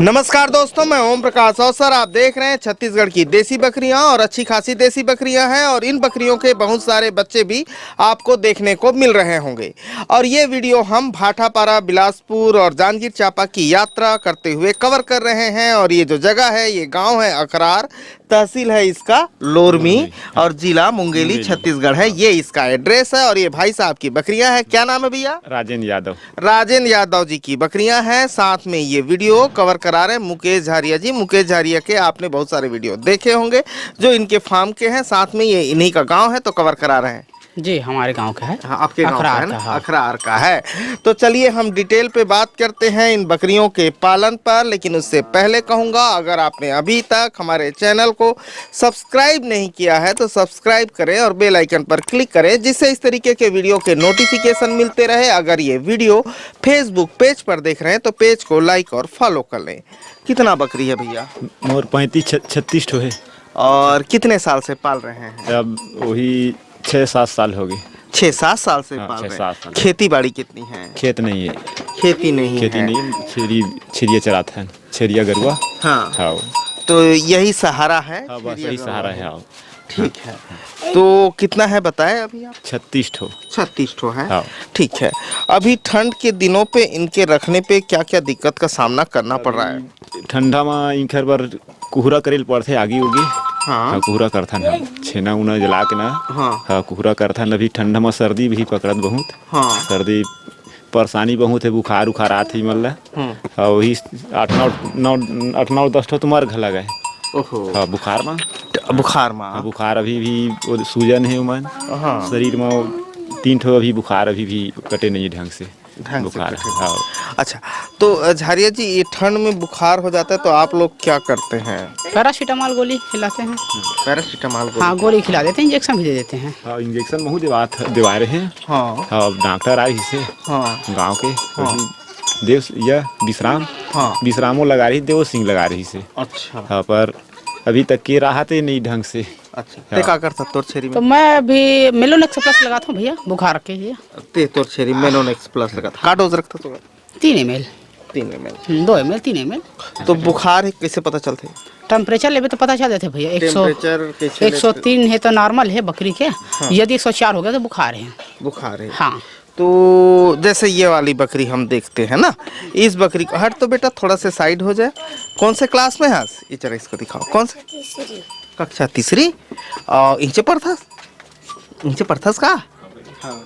नमस्कार दोस्तों, मैं ओम प्रकाश अवसर। आप देख रहे हैं छत्तीसगढ़ की देसी बकरियां और अच्छी खासी देसी बकरियां हैं और इन बकरियों के बहुत सारे बच्चे भी आपको देखने को मिल रहे होंगे। और ये वीडियो हम भाटापारा, बिलासपुर और जांजगीर चांपा की यात्रा करते हुए कवर कर रहे हैं। और ये जो जगह है, ये गांव है अखरार, तहसील है इसका लोरमी और जिला मुंगेली छत्तीसगढ़ है। ये इसका एड्रेस है और ये भाई साहब की बकरियां हैं। क्या नाम है भैया? राजेंद्र यादव। राजेंद्र यादव जी की बकरियां हैं। साथ में ये वीडियो कवर करा रहे हैं मुकेश झारिया जी। मुकेश झारिया के आपने बहुत सारे वीडियो देखे होंगे जो इनके फार्म के हैं। साथ में ये इन्हीं का गांव है तो कवर करा रहे हैं। जी, हमारे गांव का है। हाँ, आपके गांव का है ना? हाँ। अखरार का है। तो चलिए हम डिटेल पे बात करते हैं इन बकरियों के पालन पर। लेकिन उससे पहले कहूँगा, अगर आपने अभी तक हमारे चैनल को सब्सक्राइब नहीं किया है तो सब्सक्राइब करें और बेल आइकन पर क्लिक करें, जिससे इस तरीके के वीडियो के नोटिफिकेशन मिलते रहे। अगर ये वीडियो फेसबुक पेज पर देख रहे हैं तो पेज को लाइक और फॉलो कर लें। कितना बकरी है भैया? मोर 35-36 ठो है। और कितने साल से पाल रहे हैं? अब वही 6-7 साल हो गए। 6-7 साल से हाँ, पाल रहे 6-7 साल। हैं। खेती बाड़ी कितनी है? खेत नहीं है। खेती नहीं है। छिड़िया चराते हैं, छिड़िया गरुआ। हाँ, हाँ, तो यही सहारा है। हाँ, बस यही सहारा है। हाँ, ठीक है। तो कितना है बताएं अभी आप? 36 ठो। 36 ठो है। हाँ। ठीक है। अभी ठंड के दिनों पे इनके रखने पे क्या क्या दिक्कत का सामना करना पड़ रहा है? ठंडा में इनकर बर कुहरा करेल पड़ते आगे उगी। हाँ, कुहरा करथन हम छेना उना जला के ना। हाँ, कुहरा करथन। अभी ठंडा में सर्दी भी पकड़त बहुत। हाँ, सर्दी परेशानी बहुत है। बुखार उखार आत ही मतलब। वही 8-9-10 ठो तो मर घला गए। ओहो। हाँ, बुखार में। बुखार में? हाँ, बुखार अभी भी वो सूजन है उमन। हाँ, शरीर में 3 ठो अभी बुखार अभी भी कटे नहीं ढंग से। बुखार कटे। हाँ। अच्छा, तो झारिया जी, ये ठंड में बुखार हो जाता है तो आप लोग क्या करते हैं? पैरासीटामोल गोली खिलाते हैं। पैरासीटामोल हाँ, गोली खिला देते हैं, इंजेक्शन भी दे देते हैं। हाँ, इंजेक्शन बहुत दिवा रहे हैं। हाँ, हाँ, डॉक्टर आए से हाँ, गाँव के। देव या विश्राम। हाँ। विश्रामो लगा रही, देव सिंह लगा रही से। अच्छा, हाँ, पर अभी तक के राहत नहीं ढंग से। अच्छा। ते का करता तोर छेरी में? तो मैं अभी मेलोनेक्स प्लस लगाता हूँ भैया, बुखार के लिए। ते तोर छेरी मेलोनेक्स प्लस लगा था। का डोज रखता तो? 3 ml। 3 ml। 2 ml, 3 ml। तो बुखार है कैसे पता चलते? टेम्परेचर लेवे तो पता चल जाते भैया। 100 टेम्परेचर कैसे? 103 है तो नॉर्मल है बकरी के। यदि 104 हो गया तो बुखार है। बुखार है। हाँ। तो जैसे ये वाली बकरी हम देखते हैं ना, इस बकरी को हट तो बेटा थोड़ा से साइड हो जाए। कौन से क्लास में है? ये जरा इसको दिखाओ। कौन से? तीसरी। कक्षा तीसरी। और इंचे पढ़थस? इंचे पढ़थस का? हाँ।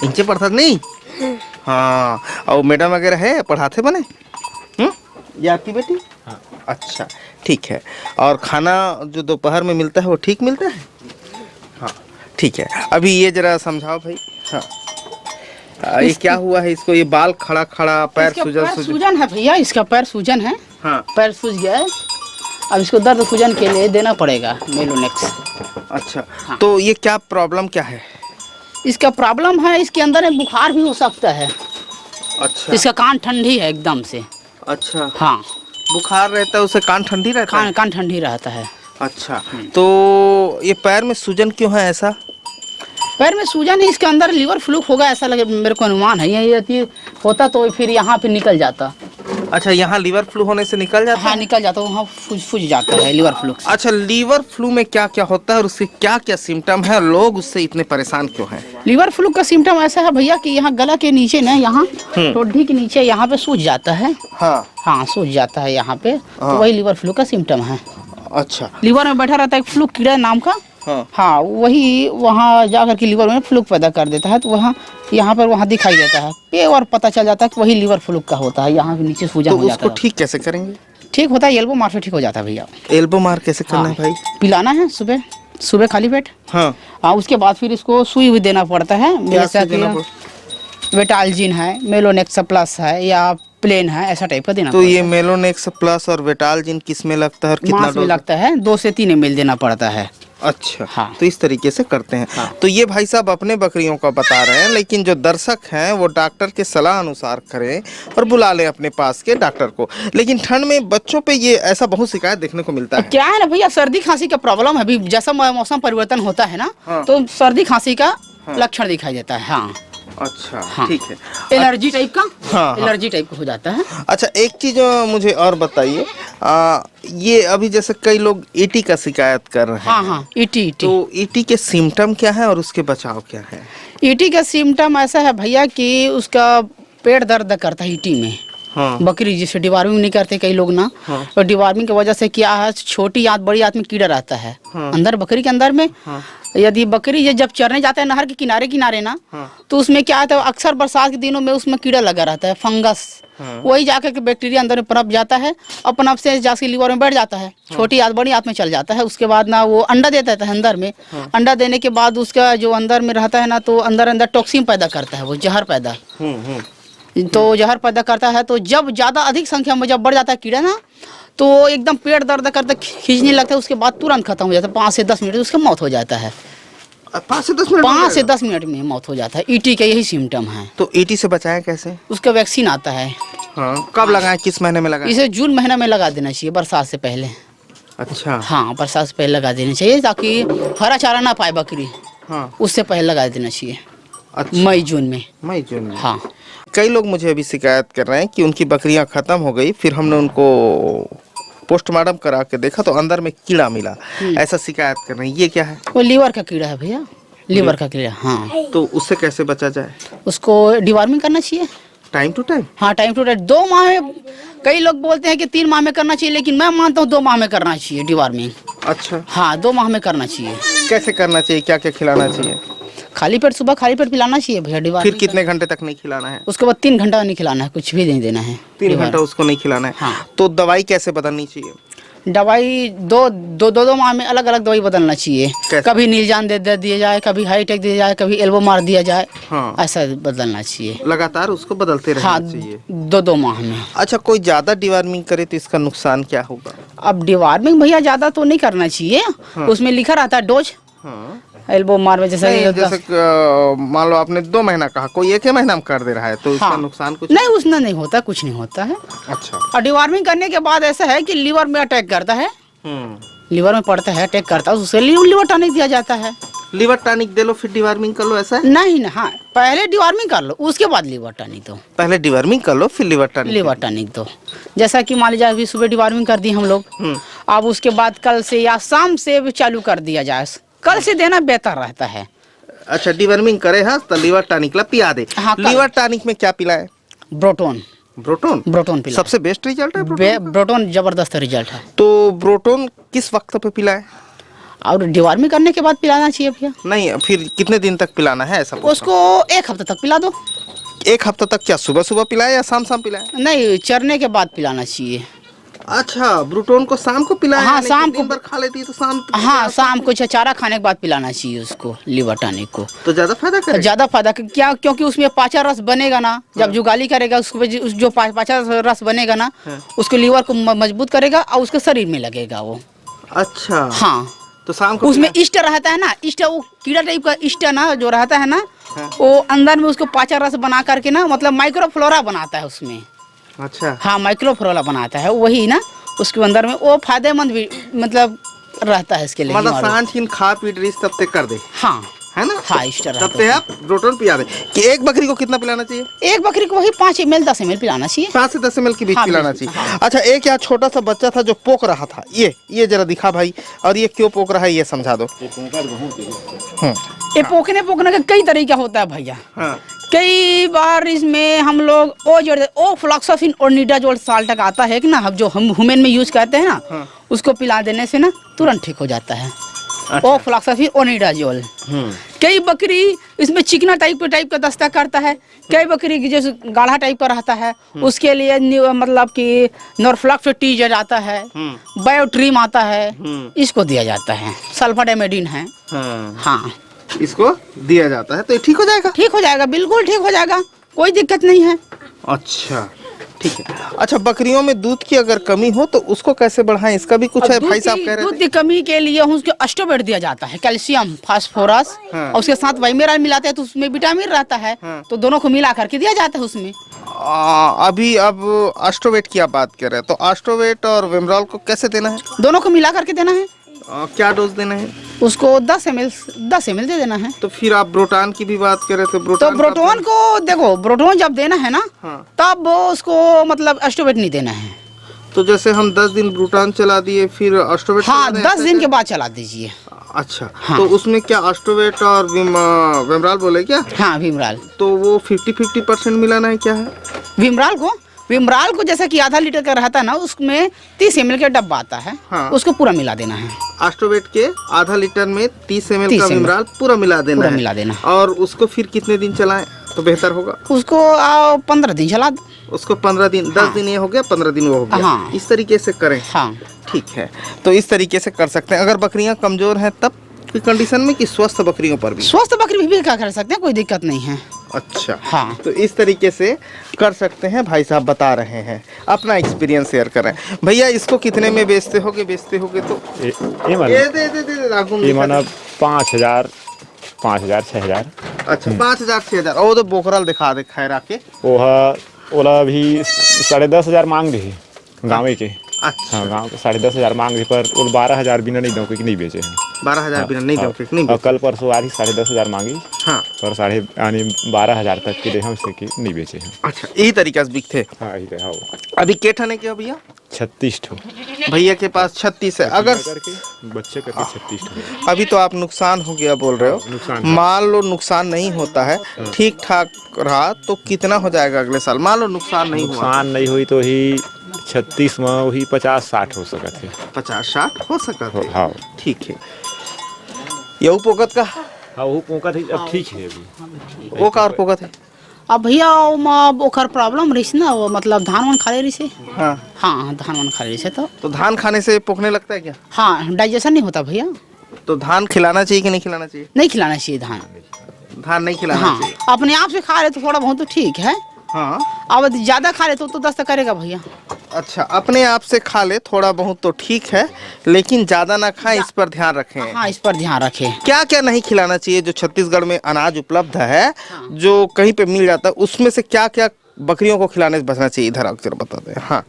इंचे पढ़थस नहीं? हाँ। और मैडम वगैरह है पढ़ाते बने? ये आपकी बेटी? हाँ। अच्छा, ठीक है। और खाना जो दोपहर में मिलता है वो ठीक मिलता है? हाँ, ठीक है। अभी ये जरा समझाओ भाई। हाँ, ये क्या हुआ है इसको? ये बाल खड़ा खड़ा, पैर सूजन है भैया। इसका पैर सूजन है। हाँ, पैर सूज गया है। अब इसको दर्द सूजन के लिए देना पड़ेगा मेलोनेक्स। अच्छा। हाँ। तो ये क्या प्रॉब्लम क्या है? इसका प्रॉब्लम है, इसके अंदर एक बुखार भी हो सकता है। अच्छा। इसका कान ठंडी है एकदम से। अच्छा। हाँ, बुखार रहता है, उसे कान ठंडी रहता है? कान ठंडी रहता है। अच्छा। तो ये पैर में सूजन क्यों है ऐसा? पैर में सूजन है, इसके अंदर लीवर फ्लूक होगा ऐसा लगे, मेरे को अनुमान है। ये होता तो फिर यहाँ पे निकल जाता। अच्छा, यहाँ लीवर फ्लू होने से निकल जाता हाँ, है? निकल जाता, वहाँ फूज जाता है लीवर फ्लूक से। अच्छा, लीवर फ्लू में क्या क्या होता है और उसके क्या क्या सिम्टम है? लोग उससे इतने परेशान क्यों हैं? लीवर फ्लूक का सिम्टम ऐसा है भैया कि यहाँ गला के नीचे ना, यहाँ ठोड़ी के नीचे यहाँ पे सूज जाता है। हाँ, हाँ, सूज जाता है यहाँ पे। हाँ। तो वही लीवर फ्लू का सिम्टम है। अच्छा। लीवर में बैठा रहता है एक फ्लूक कीड़ा नाम का। हाँ, हाँ, वही वहाँ जाकर के लीवर में फ्लूक पैदा कर देता है। तो वहाँ यहाँ पर वहाँ दिखाई देता है पे और पता चल जाता है कि वही लीवर फ्लूक का होता है। यहाँ के नीचे सूजन तो हो जाता उसको है। ठीक कैसे करेंगे? ठीक होता है, एल्बो मार से ठीक हो जाता है भैया। एल्बो मार कैसे करना है भाई? पिलाना है सुबह सुबह खाली पेट। हाँ। हाँ, उसके बाद फिर इसको सुई भी देना पड़ता है। क्या सुई देना वेटाल्जिन है, मेलोनेक्स प्लस है या प्लेन है, ऐसा टाइप का देना। तो ये मेलोनेक्स प्लस और वेटाल्जिन किस में लगता है और कितना मास में लगता है? 2 से 3 ml देना पड़ता है। अच्छा। हाँ। तो इस तरीके से करते हैं। हाँ। तो ये भाई साहब अपने बकरियों का बता रहे हैं, लेकिन जो दर्शक हैं वो डॉक्टर के सलाह अनुसार करें और बुला लें अपने पास के डॉक्टर को। लेकिन ठंड में बच्चों पे ये ऐसा बहुत शिकायत देखने को मिलता है। क्या है ना भैया, सर्दी खांसी का प्रॉब्लम है। अभी जैसा मौसम परिवर्तन होता है ना, हाँ। तो सर्दी खांसी का हाँ। लक्षण दिखाई देता है। हाँ, अच्छा हाँ। ठीक है। एलर्जी टाइप का, हाँ। एलर्जी टाइप का हो जाता है। अच्छा एक चीज मुझे और बताइए, ये अभी जैसे कई लोग ईटी का शिकायत कर रहे हैं। हाँ हाँ, ईटी ईटी। तो ईटी के सिम्टम क्या है और उसके बचाव क्या है? ईटी का सिम्टम ऐसा है भैया कि उसका पेट दर्द करता है ईटी में। हाँ। बकरी जिसे डिवार्मिंग नहीं करते कई लोग ना, हाँ। और डिवार्मिंग की वजह से क्या है, छोटी आंत बड़ी आंत में कीड़ा रहता है। हाँ। अंदर बकरी के अंदर में। हाँ। यदि बकरी ये जब चरने जाता है नहर के किनारे किनारे ना, हाँ। तो उसमें क्या होता है, अक्सर बरसात के दिनों में उसमें कीड़ा लगा रहता है, फंगस। हाँ। वही जाकर के बैक्टीरिया अंदर में पनप जाता है, और पनप से जाके लीवर में बैठ जाता है। छोटी आंत बड़ी आंत में चल जाता है। उसके बाद ना वो अंडा देता है अंदर में। अंडा देने के बाद उसका जो अंदर में रहता है ना, तो अंदर अंदर टॉक्सिन पैदा करता है, वो जहर पैदा। तो जहर पैदा करता है। तो जब ज़्यादा अधिक संख्या में जब बढ़ जाता है कीड़ा ना, तो एकदम पेट दर्द करता, खींचने लगता है। उसके बाद तुरंत खत्म हो जाता है, 5 से 10 मिनट उसका मौत हो जाता है। 5 से 10 मिनट? 5 से 10 मिनट में मौत हो जाता है। ईटी का यही सिम्टम है। तो ईटी से बचाएं कैसे? उसका वैक्सीन आता है। हाँ। कब लगाएं, किस महीने में लगाएं? इसे जून महीना में लगा देना चाहिए, बरसात से पहले। अच्छा। हाँ, बरसात से पहले लगा देना चाहिए, ताकि हरा चारा ना पाए बकरी। हाँ। उससे पहले लगा देना चाहिए। अच्छा। मई जून में। मई जून में। हाँ। कई लोग मुझे अभी शिकायत कर रहे हैं कि उनकी बकरियां खत्म हो गई, फिर हमने उनको पोस्टमार्टम करा के देखा तो अंदर में कीड़ा मिला, ऐसा शिकायत कर रहे हैं। ये क्या है? वो लीवर का कीड़ा है भैया, लीवर का कीड़ा। हाँ। तो उससे कैसे बचा जाए? उसको डिवार्मिंग करना चाहिए टाइम टू टाइम। हाँ, टाइम टू टाइम। 2 माह में, कई लोग बोलते हैं कि 3 माह में करना चाहिए, लेकिन मैं मानता हूँ 2 माह में करना चाहिए डिवार्मिंग। अच्छा। हाँ, 2 माह में करना चाहिए। कैसे करना चाहिए, क्या क्या खिलाना चाहिए? खाली पेट, सुबह खाली पेट पिलाना चाहिए भैया फिर डिवार्मिंग। कितने घंटे तक नहीं खिलाना है? उसके बाद 3 घंटा नहीं खिलाना है, कुछ भी नहीं देना है। 3 घंटा उसको नहीं खिलाना है। हाँ। तो दवाई कैसे बदलनी चाहिए? दवाई दो माह में अलग अलग दवाई बदलना चाहिए। कैसे? कभी नीलजान दे दिया जाए, कभी हाईटेक दिया जाए, कभी एल्बो मार दिया जाए। हाँ। ऐसा बदलना चाहिए। लगातार उसको बदलते रहना हाँ, चाहिए। 2 माह में। अच्छा, कोई ज्यादा डिवार्मिंग करे तो इसका नुकसान क्या होगा? अब डिवार्मिंग भैया ज्यादा तो नहीं करना चाहिए। उसमें लिखा रहता है डोज। हाँ। एल्बो मार में जैसे मान लो आपने 2 महीना कहा, कोई 1 ही महीना में कर दे रहा है, तो इसका हाँ। नुकसान कुछ नहीं, उसमें नहीं होता, कुछ नहीं होता है। अच्छा। और डिवार्मिंग करने के बाद ऐसा है कि लीवर में अटैक करता है, लीवर में पड़ता है, अटैक करता है, उससे लीवर टॉनिक दिया जाता है। लीवर टॉनिक दे लो फिर डिवार्मिंग कर लो, ऐसा है? नहीं ना, हाँ, पहले डिवार्मिंग कर लो, उसके बाद लीवर टॉनिक दो। पहले डिवार्मिंग कर लो फिर लीवर टॉनिक। लीवर टॉनिक दो। जैसा कि मान लीजिए अभी सुबह डिवार्मिंग कर दी हम लोग, अब उसके बाद कल से या शाम से भी चालू कर दिया जाए। कल से देना बेहतर रहता है। अच्छा, डिवार्मिंग करे हाँ तो लीवर टॉनिक ला पिया दे। हाँ, लीवर टॉनिक में क्या पिलाए? ब्रोटोन। ब्रोटोन पिलाए। सबसे बेस्ट रिजल्ट है ब्रोटोन? ब्रोटोन जबरदस्त रिजल्ट है। तो ब्रोटोन किस वक्त पे पिलाए? और डिवार्मिंग करने के बाद पिलाना चाहिए भैया। नहीं, फिर कितने दिन तक पिलाना है ऐसा? उसको 1 हफ्ते तक पिला दो। 1 हफ्ता तक? क्या सुबह सुबह पिलाए या शाम शाम पिलाए? नहीं, चरने के बाद पिलाना चाहिए। अच्छा, ब्रोटोन को शाम को पिलाए? हाँ, शाम को। दिन भर खा लेती है तो शाम। हाँ, शाम को चारा खाने के बाद पिलाना चाहिए उसको, लीवर टॉनिक को। तो ज्यादा फायदा करेगा? ज्यादा फायदा क्या, क्योंकि उसमें पाचा रस बनेगा ना, जब जुगाली करेगा उसको, जो पाचा रस बनेगा ना, उसको लीवर को मजबूत करेगा और उसके शरीर में लगेगा वो। अच्छा। हाँ। तो शाम को उसमें ईस्ट रहता है ना, ईस्ट वो कीड़ा टाइप का ईस्ट ना जो रहता है ना, वो अंदर में उसको पाचा रस बना करके ना, मतलब माइक्रोफ्लोरा बनाता है उसमें। अच्छा। हाँ, माइक्रोफ्लोरा बनाता है वही ना, उसके अंदर में वो फायदेमंद भी मतलब रहता है इसके लिए। मतलब सांझ खीन खा पी ड्रिस तब तक कर दे, हाँ है ना? हाँ, इस तरह तब तक आप ब्रोटोन पिला दे। कि एक बकरी को कितना पिलाना चाहिए? एक बकरी को वही 5 ml 10 ml पिलाना चाहिए। 5 से 10 ml के बीच हाँ, पिलाना बीच, चाहिए। हाँ। अच्छा, एक यहाँ छोटा सा बच्चा था जो पोक रहा था, ये जरा दिखा भाई, और ये क्यों पोक रहा है ये समझा दो। ये पोकने का कई तरीका होता है भैया। हाँ। कई बार इसमें हम लोग ओ फ्लॉक्सासिन और निडाजोल साल्ट का आता है कि ना, हम जो हम ह्यूमन में यूज करते हैं ना, उसको पिला देने से ना तुरंत ठीक हो जाता है। ओ फ्लॉक्सासिन और निडाजोल। कई बकरी इसमें चिकना टाइप का दस्ता करता है, कई बकरी जैसे गाढ़ा टाइप का रहता है, उसके लिए मतलब कि नॉर्फ्लॉक्सोटीज आता है, बायोट्रीम आता है, इसको दिया जाता है। सल्फाडाइमेडिन है। हाँ, इसको दिया जाता है तो ये ठीक हो जाएगा? ठीक हो जाएगा, बिल्कुल ठीक हो जाएगा, कोई दिक्कत नहीं है। अच्छा, ठीक है। अच्छा, बकरियों में दूध की अगर कमी हो तो उसको कैसे बढ़ाएं, इसका भी कुछ है? भाई साहब कह रहे दूध की कमी के लिए उसको अस्टोबेट दिया जाता है, कैल्शियम, फास्फोरस, और उसके साथ वाइमेराल मिलाते हैं तो उसमें विटामिन रहता है, तो दोनों को मिला करके दिया जाता है उसमें। अभी अब एस्ट्रोवेट की आप बात कर रहे हैं, तो एस्ट्रोवेट और विमरॉल को कैसे देना है? दोनों को मिला करके देना है। क्या डोज देना है? उसको 10 ml दे देना है। तो फिर आप ब्रोटान की भी बात करें तो तो ब्रोटान ब्रोटोन को देखो, ब्रोटोन जब देना है ना, हाँ। तब वो उसको मतलब एस्टोबेट नहीं देना है। तो जैसे हम 10 दिन ब्रोटान चला दिए फिर ऑस्टोवेट हाँ, चला दें, 10 दिन के बाद चला दीजिए। अच्छा हाँ। तो उसमें क्या ऑस्टोवेट और विमराल बोले क्या? हाँ, विमराल। तो वो 50-50% मिलाना है क्या है? विमराल को जैसा कि आधा लीटर का रहता है ना, उसमें 30 ml का डब्बा आता है। हाँ। उसको पूरा मिला देना है। ऑस्टोवेट के आधा लीटर में 30 ml 30 का ml विमराल पूरा मिला देना पूरा है। मिला देना। और उसको फिर कितने दिन चलाएं तो बेहतर होगा? उसको 15 दिन चला दो। उसको 15 दिन, 10 दिन ये हो गया, 15 दिन वो हो गया। हाँ। इस तरीके से करें। हाँ, ठीक है, तो इस तरीके से कर सकते हैं। अगर बकरियां कमजोर हैं तब की कंडीशन में कि स्वस्थ बकरियों पर भी? स्वस्थ बकरी भी क्या कर सकते हैं, कोई दिक्कत नहीं है। अच्छा हाँ। तो इस तरीके से कर सकते हैं। भाई साहब बता रहे हैं, अपना एक्सपीरियंस शेयर कर रहे हैं। भैया इसको कितने में बेचते होगे तो ये माना दे रागुन ये माना 5,000 6,000। अच्छा 5,000 6,000। और तो बोकरल दिखा दे खैर आके। ओला भी 10,500 मांग रही गाँव के। अच्छा हाँ, गाँव के 10,500 मांग रही, पर वो 12,000 बिना नहीं दो कि नहीं बेचे हैं। 12,000 बिना नहीं दोगे नहीं? और कल परसों आ रही 10,500 मांगी, हाँ। पर 12,500 तक के दे हम से कि नहीं बेचे हैं। अच्छा यही तरीका से बिकते। हाँ, यही रहा। अभी के ठने क्या भैया? 36 ठो भैया के पास 36 है। अगर बच्चे करके 36 ठो। अभी तो आप नुकसान हो गया बोल रहे हो, नुकसान मान लो नुकसान नहीं होता है, ठीक ठाक रहा तो कितना हो जाएगा अगले साल? मान लो नुकसान नहीं हुआ, नुकसान नहीं हुई तो ही 36 में वही 50-60 हो सकते थे। 50-60 हो सकता है। हाँ, ठीक है। यू पोकत का? हाँ, वो पोका थी, अब ठीक है अभी। वो का और पोकत है? अब भैया ओकर प्रॉब्लम रही ना, वो मतलब धान वान खा ले रही से। हाँ। हाँ, धान वान खा ले रही से तो धान खाने से पोकने लगता है क्या? हाँ, डाइजेशन नहीं होता भैया। तो धान खिलाना चाहिए कि नहीं खिलाना चाहिए? नहीं खिलाना चाहिए धान। धान नहीं खिलाना हाँ, चाहिए। अपने आप से खा ले तो थोड़ा बहुत तो ठीक है। हाँ। अब ज्यादा खा ले तो दस्त करेगा भैया। अच्छा, अपने आप से खा ले थोड़ा बहुत तो ठीक है, लेकिन ज्यादा ना खाएं, इस पर ध्यान रखें। हाँ, इस पर ध्यान रखें। क्या क्या नहीं खिलाना चाहिए? जो छत्तीसगढ़ में अनाज उपलब्ध है, जो कहीं पे मिल जाता है, उसमें से क्या क्या बकरियों को खिलाने से बचना चाहिए? इधर अक्सर बता दें। हाँ।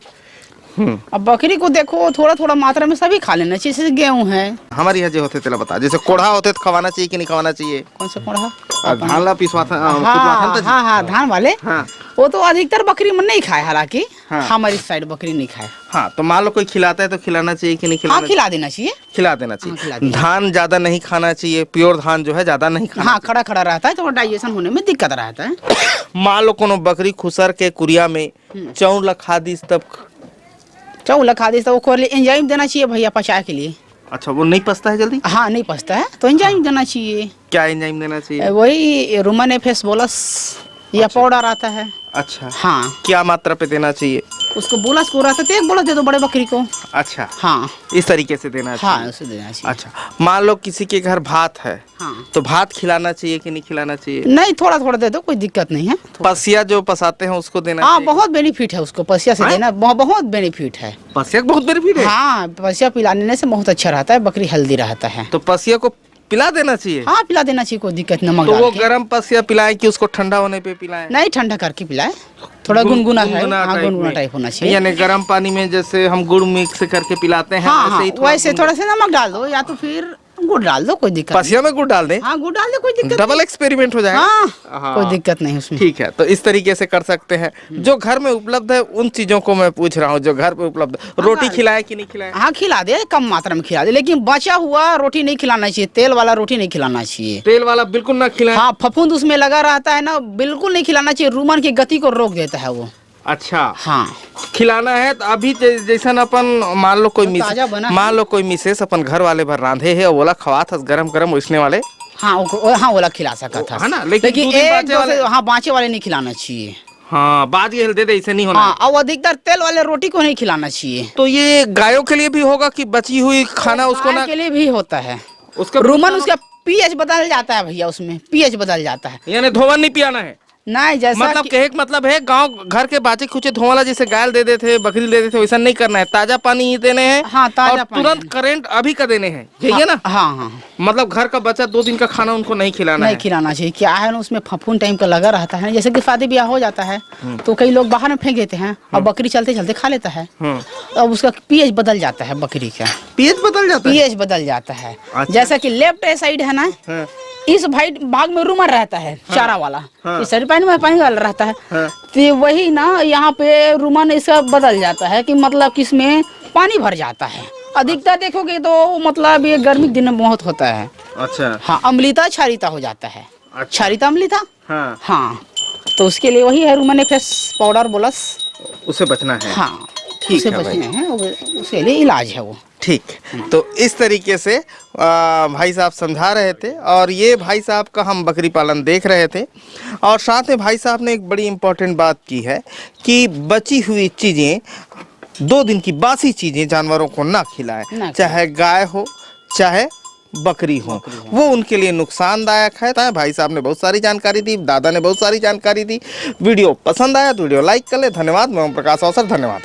अब बकरी को देखो थोड़ा थोड़ा मात्रा में सभी खा लेना चाहिए। जैसे गेहूँ है, हमारे यहाँ जो होते तेला बता, जैसे कोढ़ा होते तो खवाना चाहिए कि नहीं खवाना चाहिए? कौन सा कोढ़ा? धान ला पिसवा था। हाँ हाँ हाँ, धान वाले। हाँ। वो तो अधिकतर बकरी में नहीं खाए, हालांकि हाँ। हमारी साइड बकरी नहीं खाए। हाँ, तो मान लो कोई खिलाता है तो खिलाना चाहिए कि नहीं हाँ, खिलाना? खिला देना चाहिए। खिला देना हाँ, खिला चाहिए। देना। धान ज्यादा नहीं खाना चाहिए, प्योर धान जो है ज्यादा नहीं खाना। हाँ, खड़ा खड़ा रहता है तो डाइजेशन होने में दिक्कत रहता है। मान लो कोनो बकरी खुसर के कुरिया में चौर लखा दी तब? चौला खा दे तो वो खोर एंजाइम देना चाहिए भैया, पचाए के लिए। अच्छा, वो नहीं पचता है जल्दी? हाँ, नहीं पचता है तो एंजाइम देना चाहिए। क्या एंजाइम देना चाहिए? वही रूमन एफएस बोलस या पाउडर आता है। अच्छा। हाँ, क्या मात्रा पे देना चाहिए? उसको बोलस को रहता है तो एक बोलस दे दो बड़े बकरी को। अच्छा, हाँ इस तरीके से देना चाहिए। हाँ, उसे देना चाहिए। अच्छा, मान लो किसी के घर भात है, हाँ, तो भात खिलाना चाहिए कि नहीं खिलाना चाहिए? नहीं, थोड़ा थोड़ा दे दो, कोई दिक्कत नहीं है। पसिया जो पसाते हैं उसको देना हाँ, चाहिए? बहुत बेनिफिट है उसको पसिया से देना, बहुत बेनिफिट है। पसिया का बहुत बेनिफिट है? हाँ, पसिया पिलाने से बहुत अच्छा रहता है, बकरी हेल्दी रहता है। तो पसिया को पिला देना चाहिए? हाँ, पिला देना चाहिए, कोई दिक्कत नमक तो डाल वो के। गर्म पसिया पिलाएं कि उसको ठंडा होने पे पिलाएं? नहीं, ठंडा करके पिलाए, थोड़ा गुनगुना है। हाँ, टाइप गुनगुना में। टाइप होना चाहिए। यानी गर्म पानी में जैसे हम गुड़ मिक्स करके पिलाते हैं, हाँ वैसे हाँ, ही वैसे थोड़ा सा नमक डाल दो या तो फिर गुड़ डाल दो, कोई दिक्कत पसिया में गुड़ डाल दें? नहीं। हाँ, गुड़ डाल दो, कोई दिक्कत डबल एक्सपेरिमेंट हो जाएगा। हाँ, हाँ। कोई दिक्कत नहीं उसमें। ठीक है, तो इस तरीके से कर सकते हैं। जो घर में उपलब्ध है उन चीजों को मैं पूछ रहा हूँ, जो घर पे उपलब्ध है। रोटी खिलाए कि नहीं खिलाए? हाँ, खिला दे, कम मात्रा में खिला दे, लेकिन बचा हुआ रोटी नहीं खिलाना चाहिए, तेल वाला रोटी नहीं खिलाना चाहिए। तेल वाला बिल्कुल ना खिलाए? हाँ, फफूंद उसमें लगा रहता है ना, बिल्कुल नहीं खिलाना चाहिए, रूमन की गति को रोक देता है वो। अच्छा, हाँ, खिलाना है तो अभी जैसा अपन मान लो कोई ताजा बना है। मान लो कोई मिसेस अपन घर वाले भर रांधे है, ओला खवा था गरम गरम उसने वाले। हाँ, हाँ, ओला खिला सका था, है ना, लेकिन दो दिन एक बाचे दो वाले- से हाँ, बाँचे वाले नहीं खिलाना चाहिए। हाँ, बाद ये दे दे, इसे नहीं होना। हाँ, और अधिकतर तेल वाले रोटी को नहीं खिलाना चाहिए। तो ये गायों के लिए भी होगा कि बची हुई खाना उसको गाय ना? के लिए भी होता है। उसका रूमन उसका पीएच बदल जाता है भैया, उसमें पीएच बदल जाता है। यानी धोवन नहीं पियाना है? नहीं जैसा मतलब कहे का मतलब है गांव घर के बाचे खुचे धोने वाला जैसे गाय दे देते बकरी दे देते वैसा नहीं करना है, ताजा पानी ही देने हैं। हाँ, ताजा और पानी तुरंत देना। करंट अभी का देने हैं, यही है ना? हाँ हाँ, मतलब घर का बचा 2 दिन का खाना उनको नहीं खिलाना नहीं है। खिलाना चाहिए। क्या है ना, उसमें फफूंद टाइम का लगा रहता है, जैसे कि शादी ब्याह हो जाता है तो कई लोग बाहर में फेंक देते हैं और बकरी चलते चलते खा लेता है। अब उसका पीएच बदल जाता है, बकरी का पीएच बदल जाता है। पीएच बदल जाता है। अच्छा। जैसा कि लेफ्ट साइड है ना, हाँ, इस भाग में रूमर रहता है, चारा वाला। इस साइड पानी में पानी वाला रहता है। हाँ। तो वही ना, यहाँ पे रूमन इसका बदल जाता है कि मतलब किसमें पानी भर जाता है। अधिकतर देखोगे तो मतलब ये गर्मी के दिन में बहुत होता है। अच्छा। हाँ, अम्लिता क्षारिता हो जाता है। अच्छा। क्षारिता अम्लिता। हाँ, हाँ, तो उसके लिए वही है रूमन एफेस पाउडर बोलस। उससे बचना है। हाँ, ठीक उसे है भाई। बचने हैं, उसके लिए इलाज है वो। ठीक। तो इस तरीके से भाई साहब समझा रहे थे और ये भाई साहब का हम बकरी पालन देख रहे थे। और साथ में भाई साहब ने एक बड़ी इम्पोर्टेंट बात की है कि बची हुई चीज़ें, 2 दिन की बासी चीज़ें जानवरों को ना खिलाएं, चाहे गाय हो चाहे बकरी हो, वो उनके लिए नुकसानदायक है। भाई साहब ने बहुत सारी जानकारी दी, दादा ने बहुत सारी जानकारी दी। वीडियो पसंद आया तो वीडियो लाइक कर ले। धन्यवाद। मैं ओम प्रकाश अवसर, धन्यवाद।